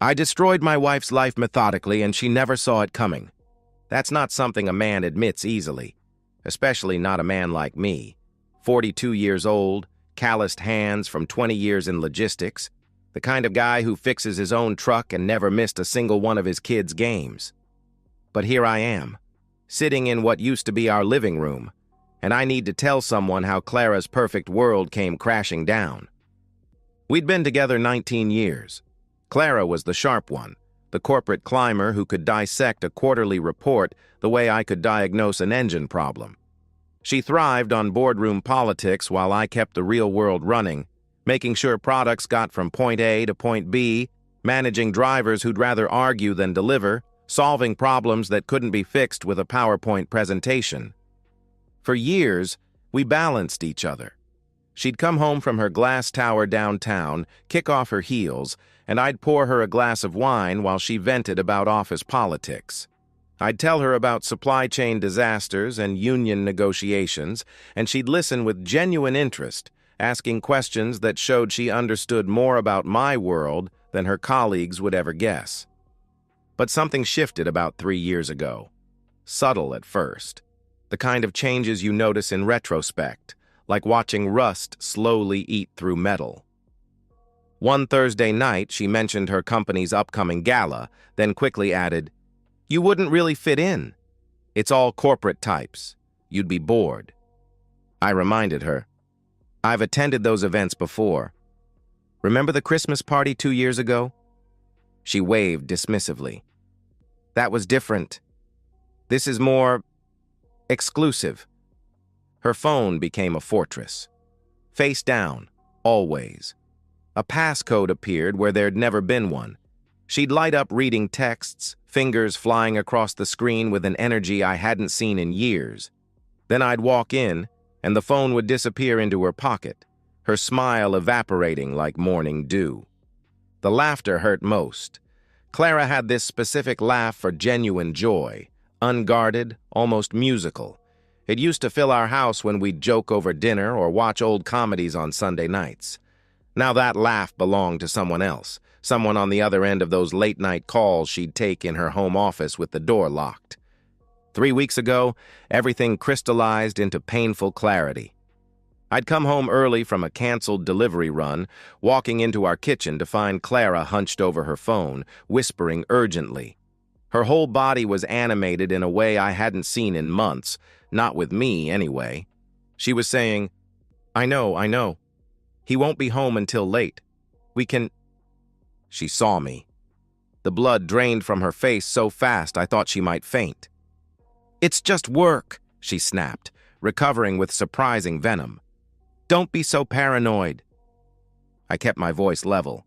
I destroyed my wife's life methodically, and she never saw it coming. That's not something a man admits easily, especially not a man like me. 42 years old, calloused hands from 20 years in logistics, the kind of guy who fixes his own truck and never missed a single one of his kids' games. But here I am, sitting in what used to be our living room, and I need to tell someone how Clara's perfect world came crashing down. We'd been together 19 years. Clara was the sharp one, the corporate climber who could dissect a quarterly report the way I could diagnose an engine problem. She thrived on boardroom politics while I kept the real world running, making sure products got from point A to point B, managing drivers who'd rather argue than deliver, solving problems that couldn't be fixed with a PowerPoint presentation. For years, we balanced each other. She'd come home from her glass tower downtown, kick off her heels, and I'd pour her a glass of wine while she vented about office politics. I'd tell her about supply chain disasters and union negotiations, and she'd listen with genuine interest, asking questions that showed she understood more about my world than her colleagues would ever guess. But something shifted about 3 years ago. Subtle at first. The kind of changes you notice in retrospect, like watching rust slowly eat through metal. One Thursday night, she mentioned her company's upcoming gala, then quickly added, "You wouldn't really fit in. It's all corporate types. You'd be bored." I reminded her, "I've attended those events before. Remember the Christmas party 2 years ago?" She waved dismissively. "That was different. This is more exclusive." Her phone became a fortress. Face down, always. A passcode appeared where there'd never been one. She'd light up reading texts, fingers flying across the screen with an energy I hadn't seen in years. Then I'd walk in, and the phone would disappear into her pocket, her smile evaporating like morning dew. The laughter hurt most. Clara had this specific laugh for genuine joy, unguarded, almost musical. It used to fill our house when we'd joke over dinner or watch old comedies on Sunday nights. Now that laugh belonged to someone else, someone on the other end of those late-night calls she'd take in her home office with the door locked. 3 weeks ago, everything crystallized into painful clarity. I'd come home early from a canceled delivery run, walking into our kitchen to find Clara hunched over her phone, whispering urgently. Her whole body was animated in a way I hadn't seen in months, not with me anyway. She was saying, I know. He won't be home until late. We can—" She saw me. The blood drained from her face so fast I thought she might faint. "It's just work," she snapped, recovering with surprising venom. "Don't be so paranoid." I kept my voice level.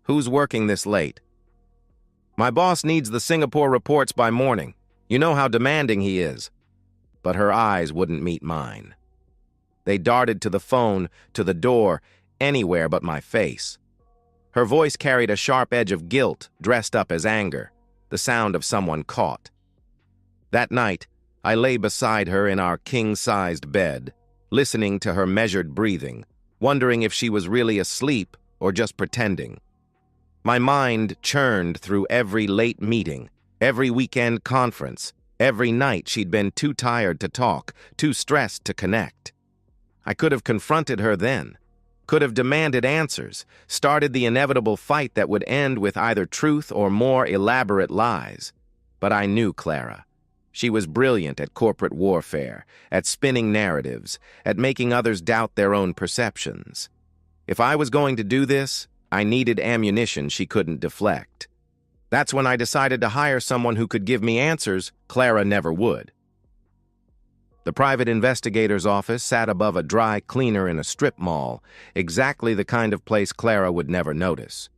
"Who's working this late?" "My boss needs the Singapore reports by morning. You know how demanding he is." But her eyes wouldn't meet mine. They darted to the phone, to the door, anywhere but my face. Her voice carried a sharp edge of guilt, dressed up as anger, the sound of someone caught. That night, I lay beside her in our king-sized bed, listening to her measured breathing, wondering if she was really asleep or just pretending. My mind churned through every late meeting, every weekend conference, every night she'd been too tired to talk, too stressed to connect. I could have confronted her then, could have demanded answers, started the inevitable fight that would end with either truth or more elaborate lies. But I knew Clara. She was brilliant at corporate warfare, at spinning narratives, at making others doubt their own perceptions. If I was going to do this, I needed ammunition she couldn't deflect. That's when I decided to hire someone who could give me answers Clara never would. The private investigator's office sat above a dry cleaner in a strip mall, exactly the kind of place Clara would never notice.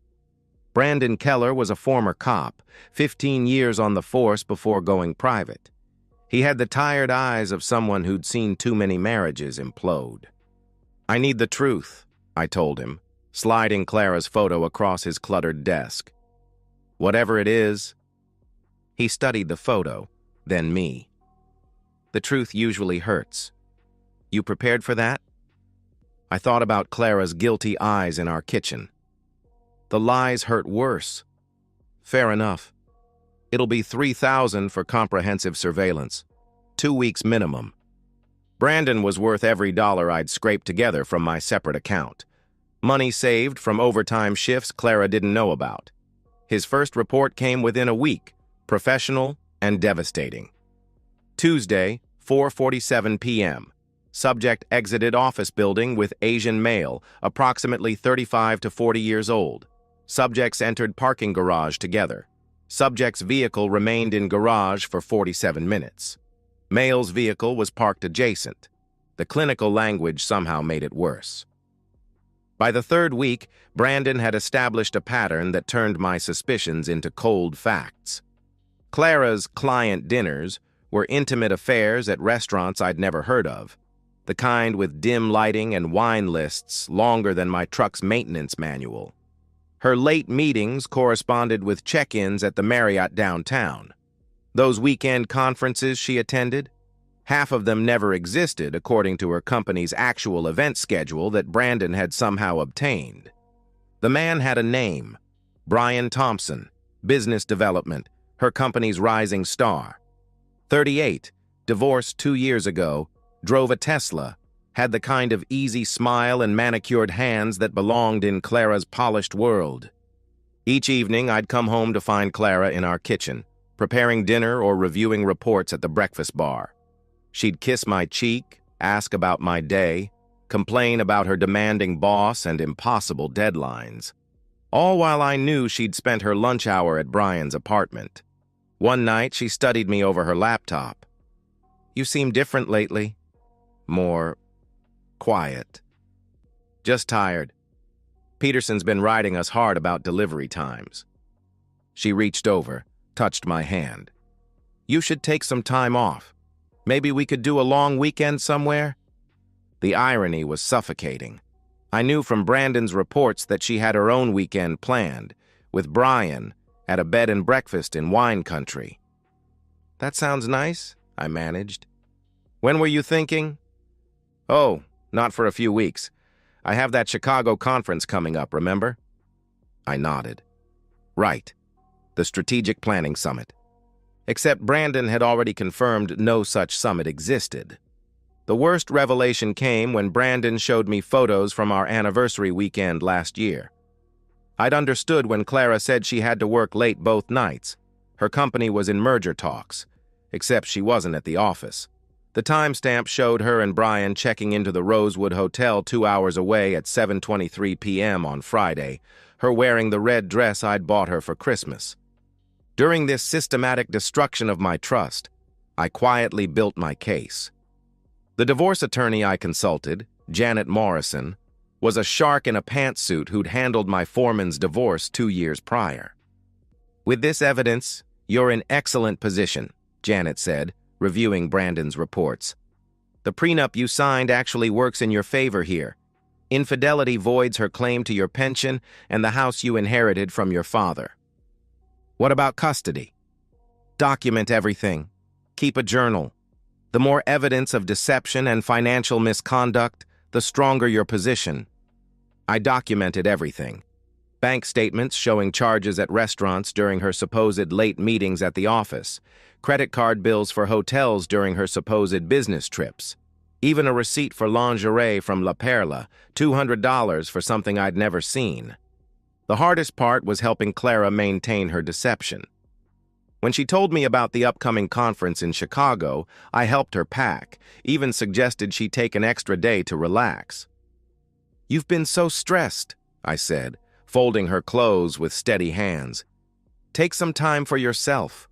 Brandon Keller was a former cop, 15 years on the force before going private. He had the tired eyes of someone who'd seen too many marriages implode. "I need the truth," I told him, sliding Clara's photo across his cluttered desk. "Whatever it is." He studied the photo, then me. "The truth usually hurts. You prepared for that?" I thought about Clara's guilty eyes in our kitchen. The lies hurt worse. Fair enough. It'll be $3,000 for comprehensive surveillance. 2 weeks minimum. Brandon was worth every dollar I'd scraped together from my separate account. Money saved from overtime shifts Clara didn't know about. His first report came within a week, professional and devastating. Tuesday, 4:47 p.m. Subject exited office building with Asian male, approximately 35 to 40 years old. Subjects entered parking garage together. Subject's vehicle remained in garage for 47 minutes. Male's vehicle was parked adjacent. The clinical language somehow made it worse. By the third week, Brandon had established a pattern that turned my suspicions into cold facts. Clara's client dinners were intimate affairs at restaurants I'd never heard of, the kind with dim lighting and wine lists longer than my truck's maintenance manual. Her late meetings corresponded with check-ins at the Marriott downtown. Those weekend conferences she attended, half of them never existed according to her company's actual event schedule that Brandon had somehow obtained. The man had a name, Brian Thompson, business development, her company's rising star. 38, divorced 2 years ago, drove a Tesla, had the kind of easy smile and manicured hands that belonged in Clara's polished world. Each evening, I'd come home to find Clara in our kitchen, preparing dinner or reviewing reports at the breakfast bar. She'd kiss my cheek, ask about my day, complain about her demanding boss and impossible deadlines. All while I knew she'd spent her lunch hour at Brian's apartment. One night, she studied me over her laptop. "You seem different lately. More quiet. Just tired. Peterson's been riding us hard about delivery times." She reached over, touched my hand. "You should take some time off. Maybe we could do a long weekend somewhere?" The irony was suffocating. I knew from Brandon's reports that she had her own weekend planned, with Brian at a bed and breakfast in wine country. "That sounds nice," I managed. "When were you thinking?" "Oh, not for a few weeks. I have that Chicago conference coming up, remember?" I nodded. "Right. The Strategic Planning Summit." Except Brandon had already confirmed no such summit existed. The worst revelation came when Brandon showed me photos from our anniversary weekend last year. I'd understood when Clara said she had to work late both nights. Her company was in merger talks, except she wasn't at the office. The timestamp showed her and Brian checking into the Rosewood Hotel 2 hours away at 7:23 p.m. on Friday, her wearing the red dress I'd bought her for Christmas. During this systematic destruction of my trust, I quietly built my case. The divorce attorney I consulted, Janet Morrison, was a shark in a pantsuit who'd handled my foreman's divorce 2 years prior. "With this evidence, you're in excellent position," Janet said, reviewing Brandon's reports. "The prenup you signed actually works in your favor here. Infidelity voids her claim to your pension and the house you inherited from your father. What about custody? Document everything. Keep a journal. The more evidence of deception and financial misconduct, the stronger your position." I documented everything. Bank statements showing charges at restaurants during her supposed late meetings at the office, credit card bills for hotels during her supposed business trips, even a receipt for lingerie from La Perla, $200 for something I'd never seen. The hardest part was helping Clara maintain her deception. When she told me about the upcoming conference in Chicago, I helped her pack, even suggested she take an extra day to relax. "You've been so stressed," I said, folding her clothes with steady hands. "Take some time for yourself."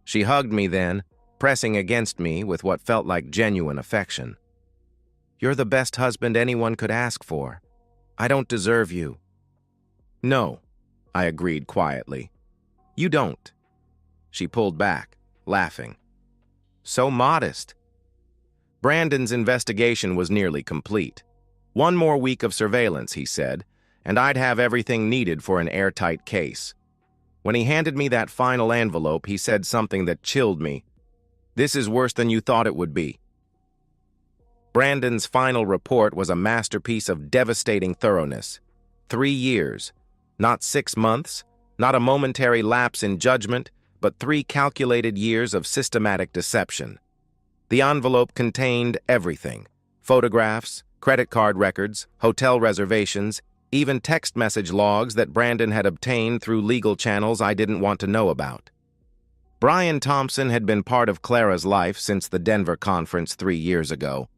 She hugged me then, pressing against me with what felt like genuine affection. "You're the best husband anyone could ask for. I don't deserve you." "No," I agreed quietly. "You don't." She pulled back, laughing. "So modest." Brandon's investigation was nearly complete. 1 more week of surveillance, he said, and I'd have everything needed for an airtight case. When he handed me that final envelope, he said something that chilled me. "This is worse than you thought it would be." Brandon's final report was a masterpiece of devastating thoroughness. 3 years. Not 6 months, Not a momentary lapse in judgment, but 3 calculated years of systematic deception. The envelope contained everything: photographs, credit card records, hotel reservations, even text message logs that Brandon had obtained through legal channels I didn't want to know about. Brian Thompson had been part of Clara's life since the Denver conference 3 years ago,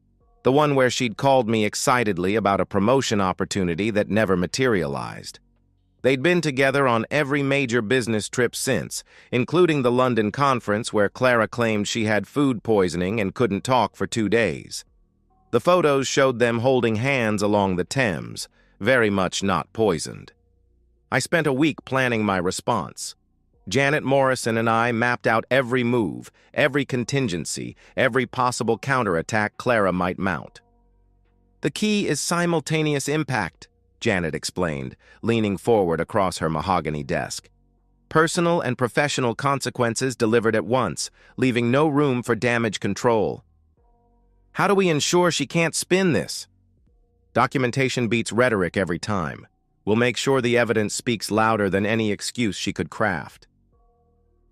the one where she'd called me excitedly about a promotion opportunity that never materialized. They'd been together on every major business trip since, including the London conference where Clara claimed she had food poisoning and couldn't talk for 2 days. The photos showed them holding hands along the Thames, very much not poisoned. I spent a week planning my response. Janet Morrison and I mapped out every move, every contingency, every possible counterattack Clara might mount. "The key is simultaneous impact," Janet explained, leaning forward across her mahogany desk. "Personal and professional consequences delivered at once, leaving no room for damage control." "How do we ensure she can't spin this?" "Documentation beats rhetoric every time. We'll make sure the evidence speaks louder than any excuse she could craft."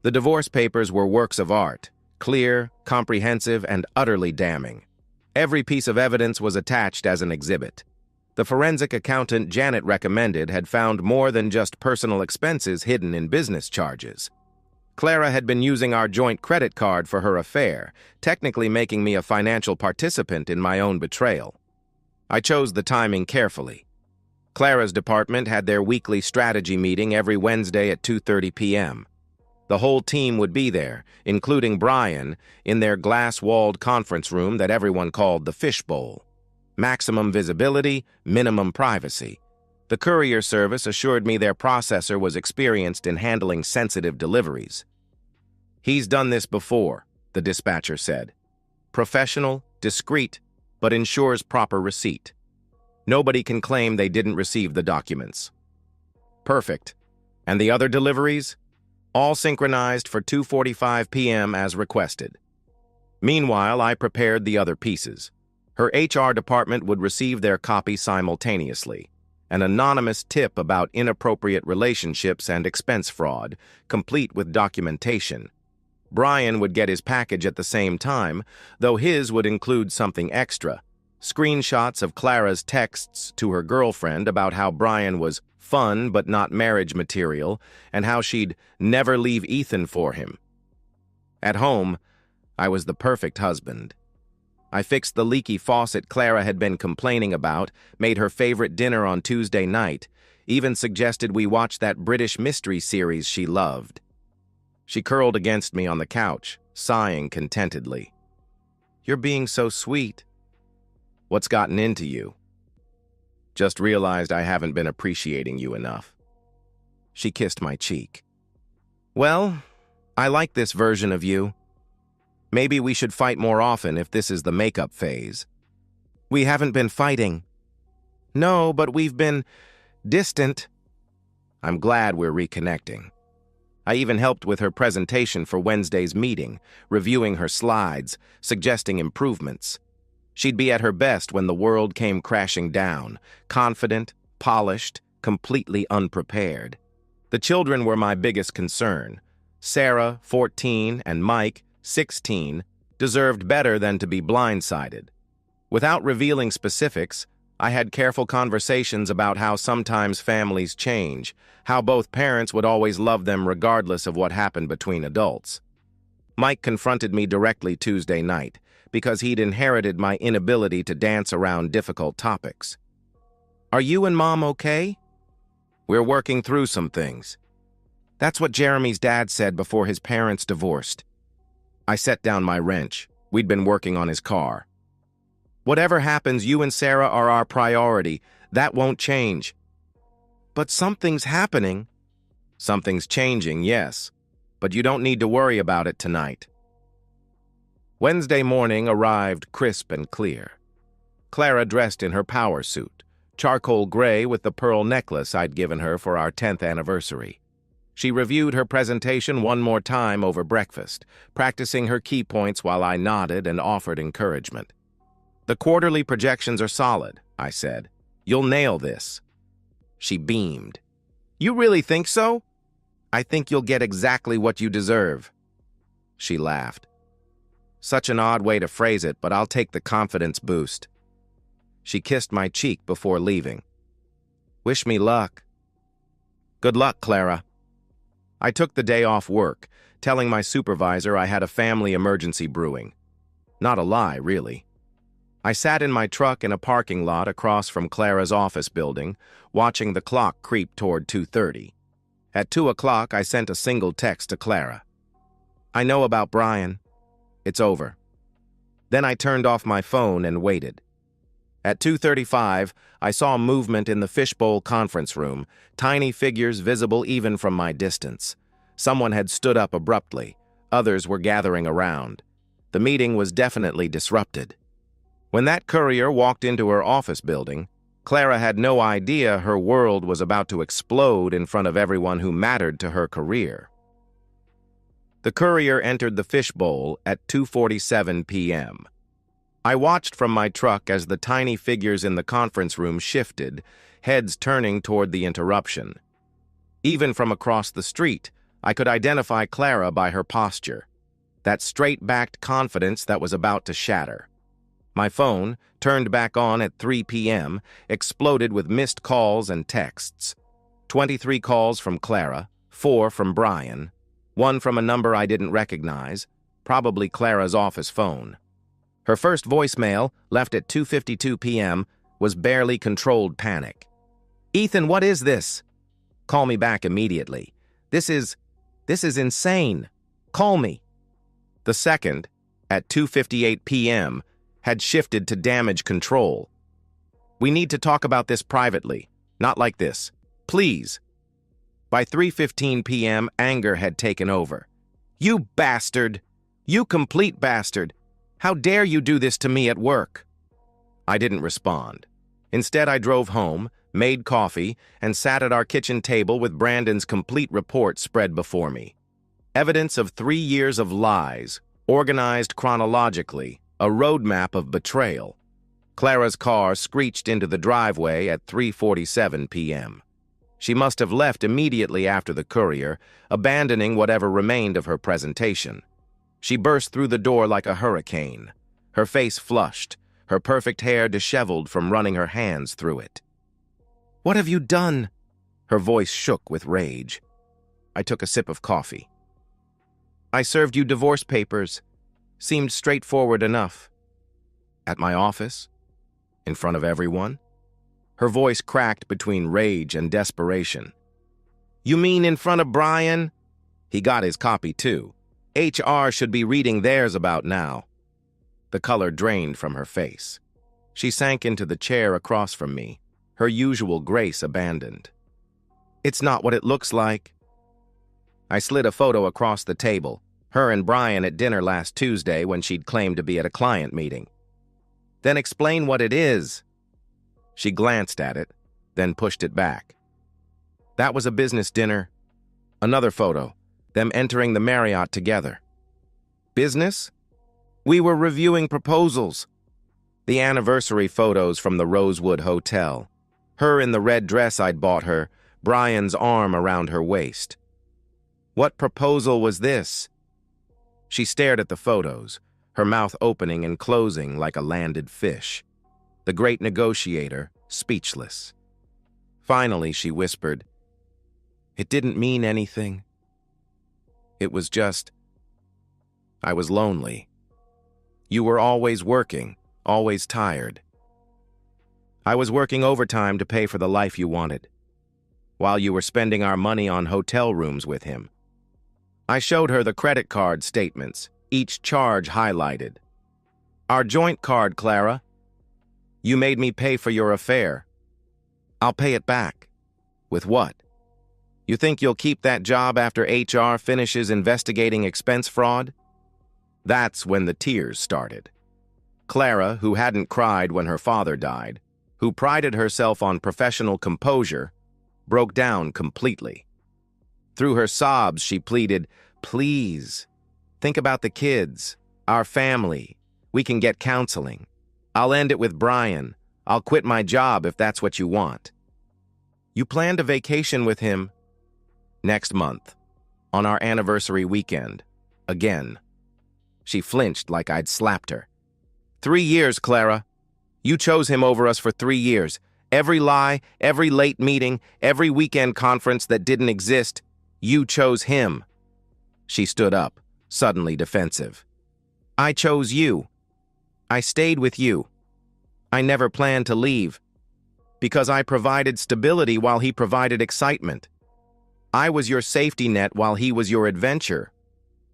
The divorce papers were works of art, clear, comprehensive, and utterly damning. Every piece of evidence was attached as an exhibit. The forensic accountant Janet recommended had found more than just personal expenses hidden in business charges. Clara had been using our joint credit card for her affair, technically making me a financial participant in my own betrayal. I chose the timing carefully. Clara's department had their weekly strategy meeting every Wednesday at 2:30 p.m. The whole team would be there, including Brian, in their glass-walled conference room that everyone called the fishbowl. Maximum visibility, minimum privacy. The courier service assured me their processor was experienced in handling sensitive deliveries. "He's done this before," the dispatcher said. "Professional, discreet, but ensures proper receipt. Nobody can claim they didn't receive the documents." "Perfect. And the other deliveries?" "All synchronized for 2:45 p.m. as requested." Meanwhile, I prepared the other pieces. Her HR department would receive their copy simultaneously. An anonymous tip about inappropriate relationships and expense fraud, complete with documentation. Brian would get his package at the same time, though his would include something extra. Screenshots of Clara's texts to her girlfriend about how Brian was fun but not marriage material, and how she'd never leave Ethan for him. At home, I was the perfect husband. I fixed the leaky faucet Clara had been complaining about, made her favorite dinner on Tuesday night, even suggested we watch that British mystery series she loved. She curled against me on the couch, sighing contentedly. "You're being so sweet." "What's gotten into you?" "Just realized I haven't been appreciating you enough." She kissed my cheek. "Well, I like this version of you. Maybe we should fight more often if this is the makeup phase." "We haven't been fighting." "No, but we've been distant." "I'm glad we're reconnecting." I even helped with her presentation for Wednesday's meeting, reviewing her slides, suggesting improvements. She'd be at her best when the world came crashing down, confident, polished, completely unprepared. The children were my biggest concern. Sarah, 14, and Mike, 16, deserved better than to be blindsided. Without revealing specifics, I had careful conversations about how sometimes families change, how both parents would always love them regardless of what happened between adults. Mike confronted me directly Tuesday night, because he'd inherited my inability to dance around difficult topics. "Are you and Mom okay?" "We're working through some things." That's what Jeremy's dad said before his parents divorced. I set down my wrench. We'd been working on his car. "Whatever happens, you and Sarah are our priority. That won't change." "But something's happening." "Something's changing, yes. But you don't need to worry about it tonight." Wednesday morning arrived crisp and clear. Clara dressed in her power suit, charcoal gray with the pearl necklace I'd given her for our 10th anniversary. She reviewed her presentation one more time over breakfast, practicing her key points while I nodded and offered encouragement. "The quarterly projections are solid," I said. "You'll nail this." She beamed. "You really think so?" I think you'll get exactly what you deserve. She laughed. Such an odd way to phrase it, but I'll take the confidence boost. She kissed my cheek before leaving. Wish me luck. Good luck, Clara. I took the day off work, telling my supervisor I had a family emergency brewing. Not a lie, really. I sat in my truck in a parking lot across from Clara's office building, watching the clock creep toward 2:30. At 2 o'clock, I sent a single text to Clara. I know about Brian. It's over. Then I turned off my phone and waited. At 2:35, I saw movement in the fishbowl conference room, tiny figures visible even from my distance. Someone had stood up abruptly. Others were gathering around. The meeting was definitely disrupted. When that courier walked into her office building, Clara had no idea her world was about to explode in front of everyone who mattered to her career. The courier entered the fishbowl at 2:47 p.m. I watched from my truck as the tiny figures in the conference room shifted, heads turning toward the interruption. Even from across the street, I could identify Clara by her posture, that straight-backed confidence that was about to shatter. My phone, turned back on at 3 p.m., exploded with missed calls and texts. 23 calls from Clara, 4 from Brian, 1 from a number I didn't recognize, probably Clara's office phone. Her first voicemail, left at 2:52 p.m., was barely controlled panic. Ethan, what is this? Call me back immediately. This is insane. Call me. The second, at 2:58 p.m., had shifted to damage control. We need to talk about this privately, not like this. Please. By 3:15 p.m., anger had taken over. You bastard! You complete bastard! How dare you do this to me at work? I didn't respond. Instead, I drove home, made coffee, and sat at our kitchen table with Brandon's complete report spread before me. Evidence of 3 years of lies, organized chronologically, a roadmap of betrayal. Clara's car screeched into the driveway at 3:47 p.m. She must have left immediately after the courier, abandoning whatever remained of her presentation. She burst through the door like a hurricane, her face flushed, her perfect hair disheveled from running her hands through it. What have you done? Her voice shook with rage. I took a sip of coffee. I served you divorce papers. Seemed straightforward enough. At my office? In front of everyone? Her voice cracked between rage and desperation. You mean in front of Brian? He got his copy too. HR should be reading theirs about now. The color drained from her face. She sank into the chair across from me, her usual grace abandoned. It's not what it looks like. I slid a photo across the table, her and Brian at dinner last Tuesday when she'd claimed to be at a client meeting. Then explain what it is. She glanced at it, then pushed it back. That was a business dinner. Another photo, them entering the Marriott together. Business? We were reviewing proposals. The anniversary photos from the Rosewood Hotel. Her in the red dress I'd bought her, Brian's arm around her waist. What proposal was this? She stared at the photos, her mouth opening and closing like a landed fish. The great negotiator, speechless. Finally, she whispered, It didn't mean anything. It was just, I was lonely. You were always working, always tired. I was working overtime to pay for the life you wanted, while you were spending our money on hotel rooms with him. I showed her the credit card statements, each charge highlighted. Our joint card, Clara. You made me pay for your affair. I'll pay it back. With what? You think you'll keep that job after HR finishes investigating expense fraud? That's when the tears started. Clara, who hadn't cried when her father died, who prided herself on professional composure, broke down completely. Through her sobs, she pleaded, Please, think about the kids, our family. We can get counseling. I'll end it with Brian. I'll quit my job if that's what you want. You planned a vacation with him next month. On our anniversary weekend. Again. She flinched like I'd slapped her. 3 years, Clara. You chose him over us for 3 years. Every lie, every late meeting, every weekend conference that didn't exist, you chose him. She stood up, suddenly defensive. I chose you. I stayed with you. I never planned to leave. Because I provided stability while he provided excitement. I was your safety net while he was your adventure.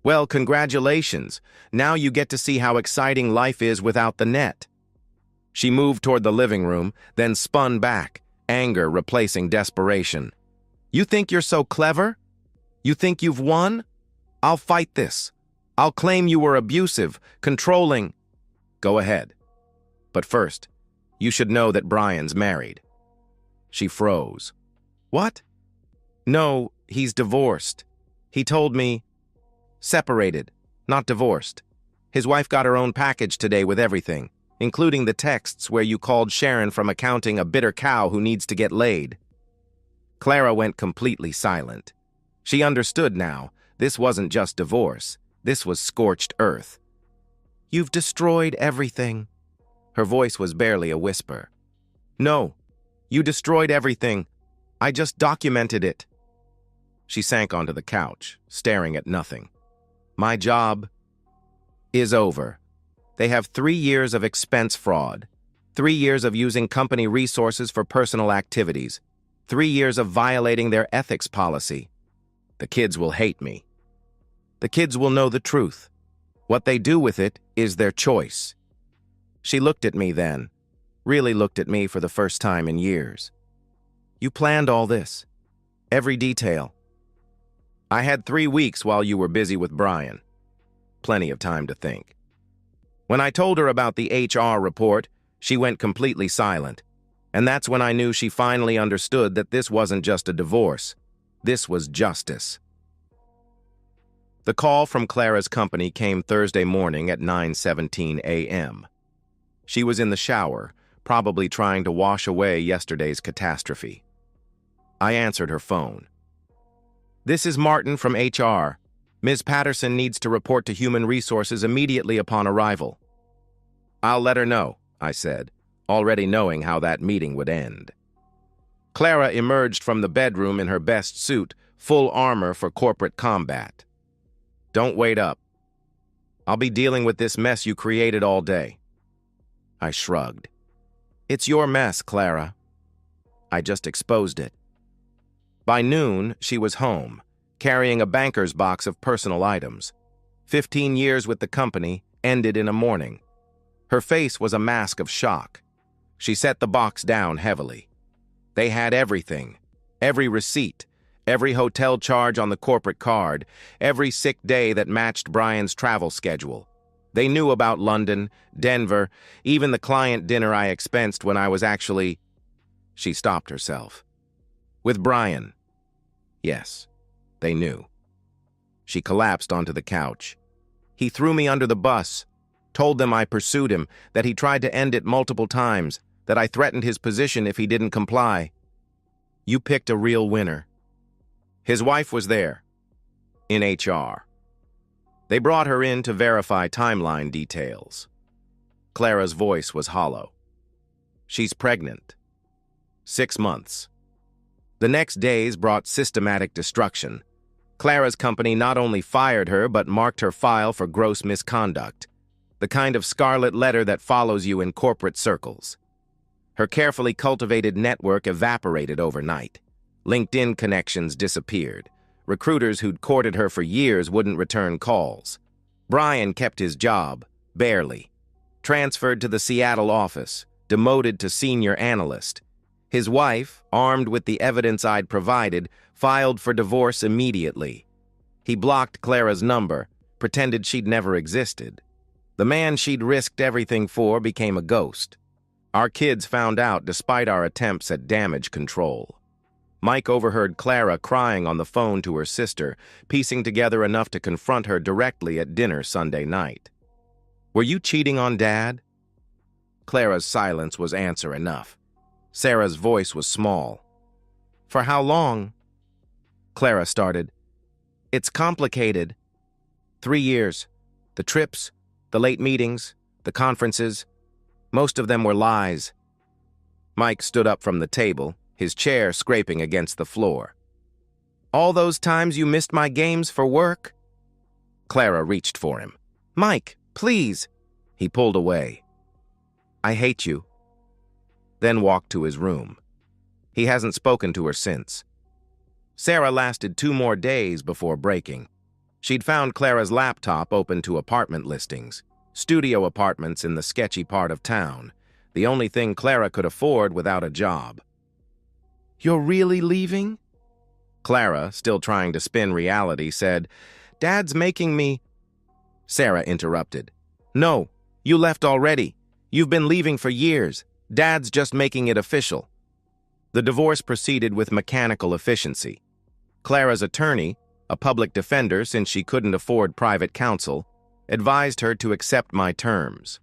Well, congratulations. Now you get to see how exciting life is without the net. She moved toward the living room, then spun back, anger replacing desperation. You think you're so clever? You think you've won? I'll fight this. I'll claim you were abusive, controlling. Go ahead. But first, you should know that Brian's married. She froze. What? No, he's divorced. He told me. Separated, not divorced. His wife got her own package today with everything, including the texts where you called Sharon from accounting a bitter cow who needs to get laid. Clara went completely silent. She understood now. This wasn't just divorce. This was scorched earth. You've destroyed everything. Her voice was barely a whisper. No, you destroyed everything. I just documented it. She sank onto the couch, staring at nothing. My job is over. They have 3 years of expense fraud, 3 years of using company resources for personal activities, 3 years of violating their ethics policy. The kids will hate me. The kids will know the truth. What they do with it is their choice. She looked at me then, really looked at me for the first time in years. You planned all this, every detail. I had 3 weeks while you were busy with Brian. Plenty of time to think. When I told her about the HR report, she went completely silent. And that's when I knew she finally understood that this wasn't just a divorce. This was justice. The call from Clara's company came Thursday morning at 9:17 a.m. She was in the shower, probably trying to wash away yesterday's catastrophe. I answered her phone. This is Martin from HR. Ms. Patterson needs to report to Human Resources immediately upon arrival. I'll let her know, I said, already knowing how that meeting would end. Clara emerged from the bedroom in her best suit, full armor for corporate combat. Don't wait up. I'll be dealing with this mess you created all day. I shrugged. It's your mess, Clara. I just exposed it. By noon, she was home, carrying a banker's box of personal items. 15 years with the company ended in a morning. Her face was a mask of shock. She set the box down heavily. They had everything, every receipt, every hotel charge on the corporate card, every sick day that matched Brian's travel schedule. They knew about London, Denver, even the client dinner I expensed when I was actually... She stopped herself. With Brian. Yes, they knew. She collapsed onto the couch. He threw me under the bus, told them I pursued him, that he tried to end it multiple times, that I threatened his position if he didn't comply. You picked a real winner. His wife was there, in HR. They brought her in to verify timeline details. Clara's voice was hollow. She's pregnant. 6 months. The next days brought systematic destruction. Clara's company not only fired her, but marked her file for gross misconduct, the kind of scarlet letter that follows you in corporate circles. Her carefully cultivated network evaporated overnight. LinkedIn connections disappeared. Recruiters who'd courted her for years wouldn't return calls. Brian kept his job, barely. Transferred to the Seattle office, demoted to senior analyst. His wife, armed with the evidence I'd provided, filed for divorce immediately. He blocked Clara's number, pretended she'd never existed. The man she'd risked everything for became a ghost. Our kids found out despite our attempts at damage control. Mike overheard Clara crying on the phone to her sister, piecing together enough to confront her directly at dinner Sunday night. Were you cheating on Dad? Clara's silence was answer enough. Sarah's voice was small. For how long? Clara started. It's complicated. 3 years. The trips, the late meetings, the conferences. Most of them were lies. Mike stood up from the table, his chair scraping against the floor. All those times you missed my games for work? Clara reached for him. Mike, please. He pulled away. I hate you. Then walked to his room. He hasn't spoken to her since. Sarah lasted 2 more days before breaking. She'd found Clara's laptop open to apartment listings, studio apartments in the sketchy part of town, the only thing Clara could afford without a job. You're really leaving? Clara, still trying to spin reality, said, Dad's making me... Sarah interrupted. No, you left already. You've been leaving for years. Dad's just making it official. The divorce proceeded with mechanical efficiency. Clara's attorney, a public defender since she couldn't afford private counsel, advised her to accept my terms.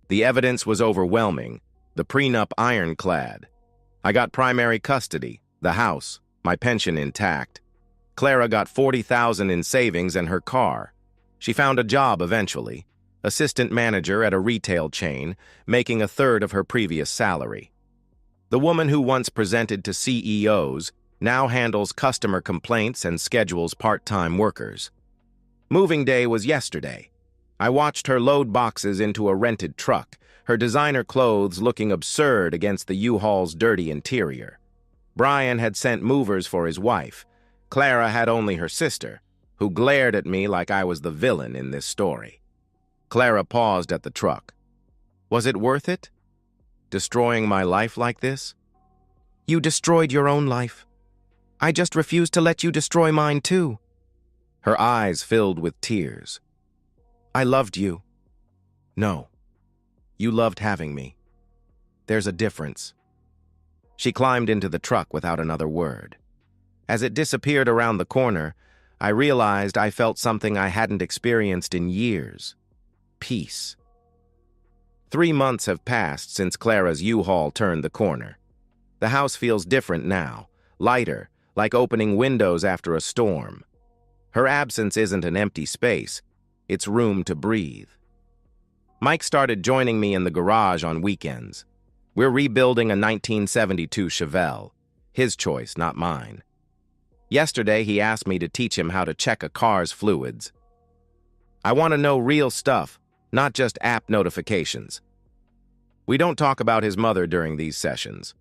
The evidence was overwhelming, the prenup ironclad. I got primary custody, the house, my pension intact. Clara got $40,000 in savings and her car. She found a job eventually, assistant manager at a retail chain, making 1/3 of her previous salary. The woman who once presented to CEOs now handles customer complaints and schedules part-time workers. Moving day was yesterday. I watched her load boxes into a rented truck, her designer clothes looking absurd against the U-Haul's dirty interior. Brian had sent movers for his wife. Clara had only her sister, who glared at me like I was the villain in this story. Clara paused at the truck. Was it worth it? Destroying my life like this? You destroyed your own life. I just refuse to let you destroy mine too. Her eyes filled with tears. I loved you. No, you loved having me. There's a difference. She climbed into the truck without another word. As it disappeared around the corner, I realized I felt something I hadn't experienced in years. Peace. 3 months have passed since Clara's U-Haul turned the corner. The house feels different now, lighter, like opening windows after a storm. Her absence isn't an empty space, it's room to breathe. Mike started joining me in the garage on weekends. We're rebuilding a 1972 Chevelle. His choice, not mine. Yesterday, he asked me to teach him how to check a car's fluids. I want to know real stuff, not just app notifications. We don't talk about his mother during these sessions,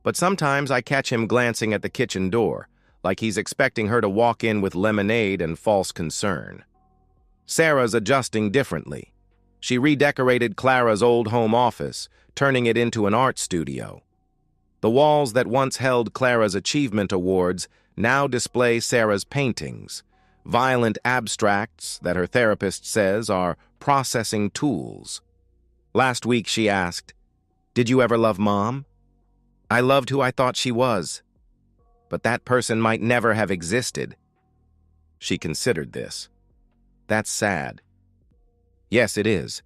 but sometimes I catch him glancing at the kitchen door, like he's expecting her to walk in with lemonade and false concern. Sarah's adjusting differently. She redecorated Clara's old home office, turning it into an art studio. The walls that once held Clara's achievement awards now display Sarah's paintings, violent abstracts that her therapist says are processing tools. Last week she asked, "Did you ever love Mom?" I loved who I thought she was, but that person might never have existed. She considered this. That's sad. Yes, it is.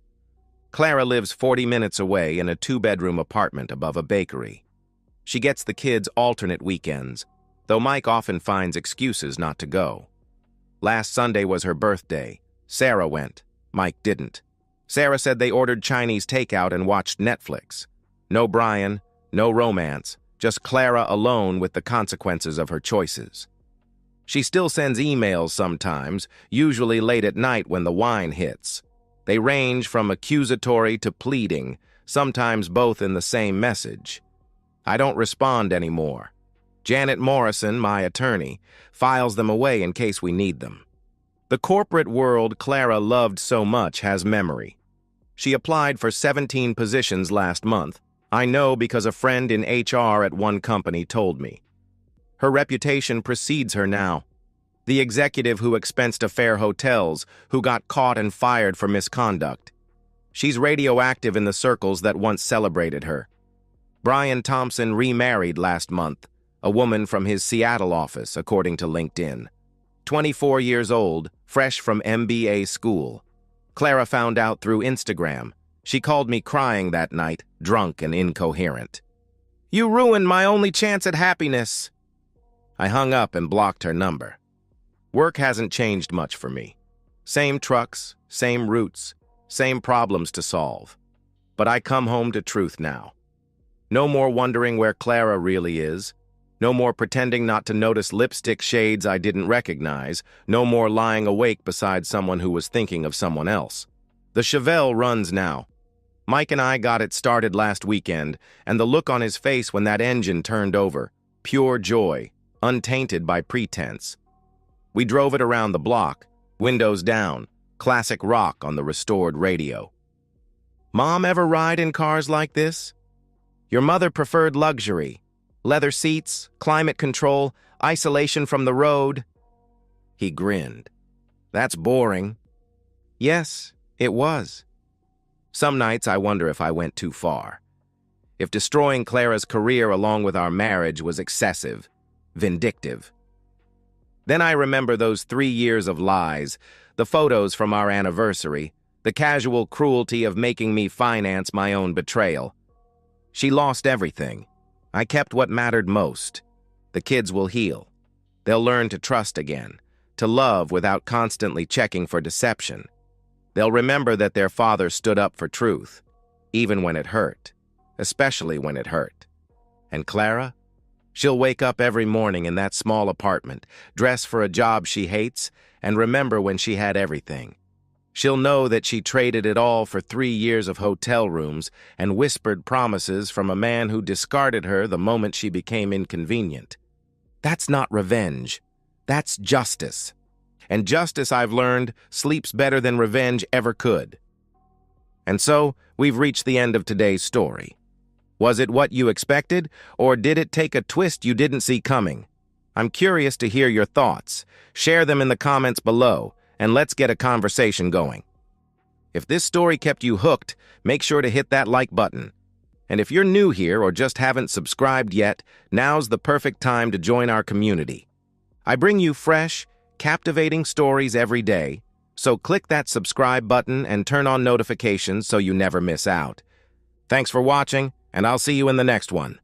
Clara lives 40 minutes away in a 2-bedroom apartment above a bakery. She gets the kids alternate weekends, though Mike often finds excuses not to go. Last Sunday was her birthday. Sarah went. Mike didn't. Sarah said they ordered Chinese takeout and watched Netflix. No Brian, no romance, just Clara alone with the consequences of her choices. She still sends emails sometimes, usually late at night when the wine hits. They range from accusatory to pleading, sometimes both in the same message. I don't respond anymore. Janet Morrison, my attorney, files them away in case we need them. The corporate world Clara loved so much has memory. She applied for 17 positions last month. I know because a friend in HR at one company told me. Her reputation precedes her now. The executive who expensed affair hotels, who got caught and fired for misconduct. She's radioactive in the circles that once celebrated her. Brian Thompson remarried last month, a woman from his Seattle office, according to LinkedIn. 24 years old, fresh from MBA school. Clara found out through Instagram. She called me crying that night, drunk and incoherent. "You ruined my only chance at happiness." I hung up and blocked her number. Work hasn't changed much for me. Same trucks, same routes, same problems to solve. But I come home to truth now. No more wondering where Clara really is. No more pretending not to notice lipstick shades I didn't recognize. No more lying awake beside someone who was thinking of someone else. The Chevelle runs now. Mike and I got it started last weekend, and the look on his face when that engine turned over, pure joy, untainted by pretense. We drove it around the block, windows down, classic rock on the restored radio. Mom ever ride in cars like this? Your mother preferred luxury. Leather seats, climate control, isolation from the road. He grinned. That's boring. Yes, it was. Some nights I wonder if I went too far. If destroying Clara's career along with our marriage was excessive, vindictive. Then I remember those 3 years of lies, the photos from our anniversary, the casual cruelty of making me finance my own betrayal. She lost everything. I kept what mattered most. The kids will heal. They'll learn to trust again, to love without constantly checking for deception. They'll remember that their father stood up for truth, even when it hurt, especially when it hurt. And Clara? She'll wake up every morning in that small apartment, dress for a job she hates, and remember when she had everything. She'll know that she traded it all for 3 years of hotel rooms and whispered promises from a man who discarded her the moment she became inconvenient. That's not revenge. That's justice. And justice, I've learned, sleeps better than revenge ever could. And so, we've reached the end of today's story. Was it what you expected, or did it take a twist you didn't see coming? I'm curious to hear your thoughts. Share them in the comments below, and let's get a conversation going. If this story kept you hooked, make sure to hit that like button. And if you're new here or just haven't subscribed yet, now's the perfect time to join our community. I bring you fresh, captivating stories every day, so click that subscribe button and turn on notifications so you never miss out. Thanks for watching, and I'll see you in the next one.